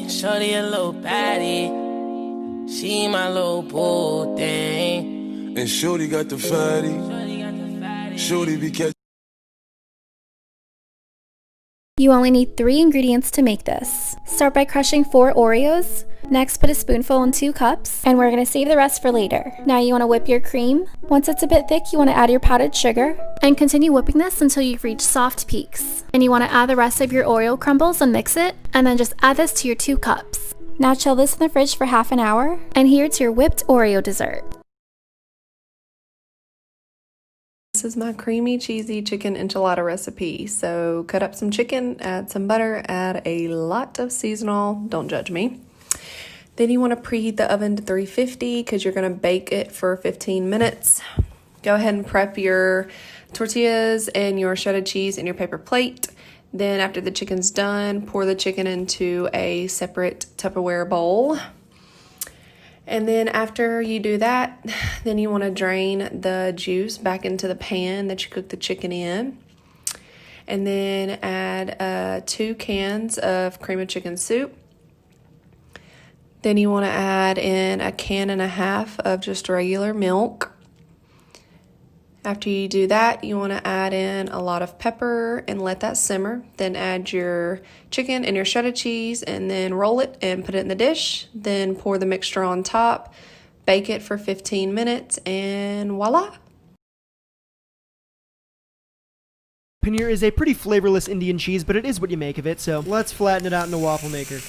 Shorty a little baddie. She my little boo thing. And Shorty got the fatty. Shorty be catching. You only need 3 ingredients to make this. Start by crushing 4 Oreos. Next, put a spoonful in 2 cups, and we're gonna save the rest for later. Now you wanna whip your cream. Once it's a bit thick, you wanna add your powdered sugar, and continue whipping this until you've reached soft peaks. And you wanna add the rest of your Oreo crumbles and mix it, and then just add this to your 2 cups. Now chill this in the fridge for half an hour, and here's your whipped Oreo dessert. This is my creamy cheesy chicken enchilada recipe. So cut up some chicken, add some butter, add a lot of seasonal, don't judge me. Then you want to preheat the oven to 350 because you're going to bake it for 15 minutes. Go ahead and prep your tortillas and your shredded cheese in your paper plate. Then after the chicken's done, pour the chicken into a separate Tupperware bowl. And then after you do that, then you want to drain the juice back into the pan that you cooked the chicken in. And then add 2 cans of cream of chicken soup. Then you want to add in 1.5 cans of just regular milk. After you do that, you want to add in a lot of pepper and let that simmer. Then add your chicken and your shredded cheese and then roll it and put it in the dish. Then pour the mixture on top, bake it for 15 minutes, and voila! Paneer is a pretty flavorless Indian cheese, but it is what you make of it, so let's flatten it out in a waffle maker.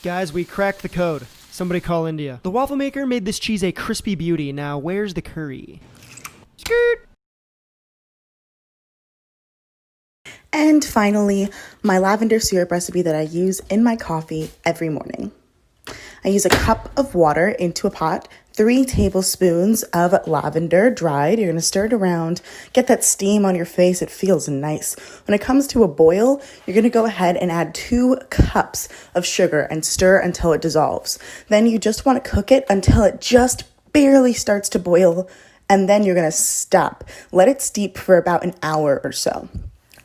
Guys, we cracked the code. Somebody call India. The waffle maker made this cheese a crispy beauty. Now, where's the curry? Skirt! And finally, my lavender syrup recipe that I use in my coffee every morning. I use a cup of water into a pot, 3 tablespoons of lavender dried. You're going to stir it around, get that steam on your face. It feels nice. When it comes to a boil, you're going to go ahead and add 2 cups of sugar and stir until it dissolves. Then you just want to cook it until it just barely starts to boil, and then you're going to stop. Let it steep for about an hour or so.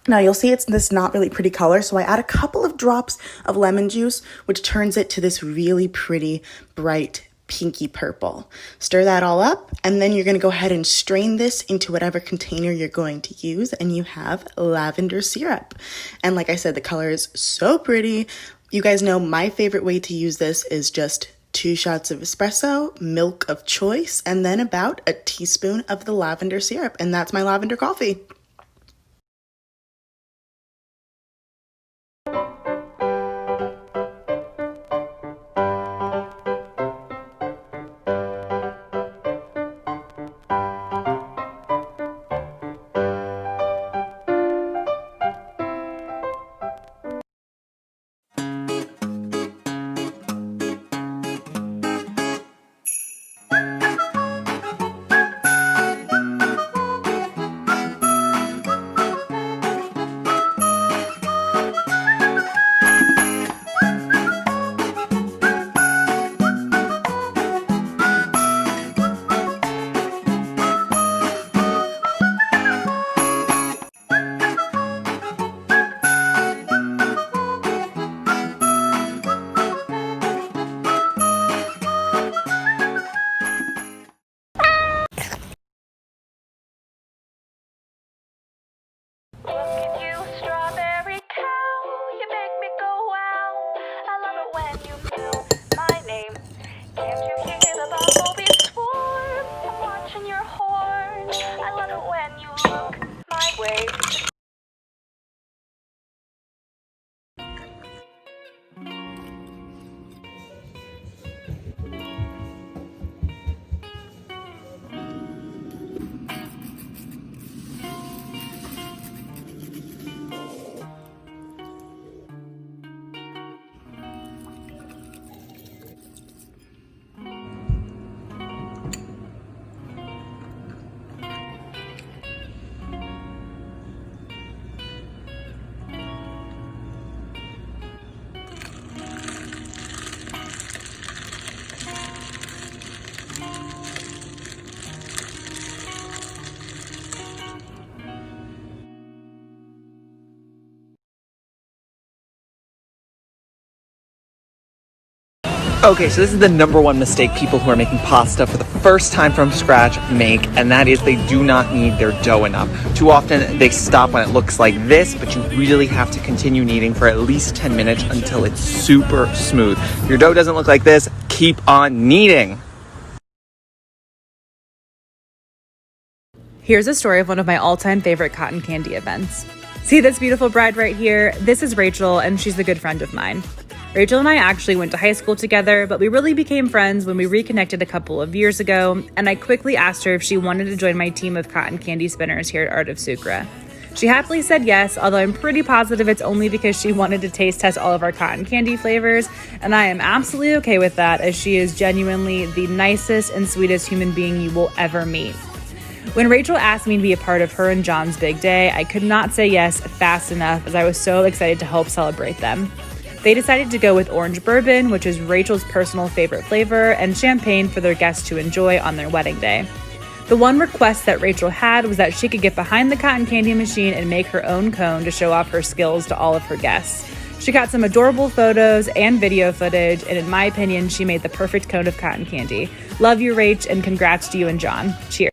Now you'll see it's this not really pretty color, so I add a couple of drops of lemon juice, which turns it to this really pretty, bright, pinky purple. Stir that all up, and then you're going to go ahead and strain this into whatever container you're going to use, and you have lavender syrup. And like I said, the color is so pretty. You guys know my favorite way to use this is just 2 shots of espresso, milk of choice, and then about a teaspoon of the lavender syrup, and that's my lavender coffee. Okay, so this is the number one mistake people who are making pasta for the first time from scratch make, and that is they do not knead their dough enough. Too often they stop when it looks like this, but you really have to continue kneading for at least 10 minutes until it's super smooth. If your dough doesn't look like this, keep on kneading. Here's a story of one of my all-time favorite cotton candy events. See this beautiful bride right here? This is Rachel, and she's a good friend of mine. Rachel and I actually went to high school together, but we really became friends when we reconnected a couple of years ago, and I quickly asked her if she wanted to join my team of cotton candy spinners here at Art of Sucre. She happily said yes, although I'm pretty positive it's only because she wanted to taste test all of our cotton candy flavors, and I am absolutely okay with that, as she is genuinely the nicest and sweetest human being you will ever meet. When Rachel asked me to be a part of her and John's big day, I could not say yes fast enough, as I was so excited to help celebrate them. They decided to go with orange bourbon, which is Rachel's personal favorite flavor, and champagne for their guests to enjoy on their wedding day. The one request that Rachel had was that she could get behind the cotton candy machine and make her own cone to show off her skills to all of her guests. She got some adorable photos and video footage, and in my opinion, she made the perfect cone of cotton candy. Love you, Rach, and congrats to you and John. Cheers.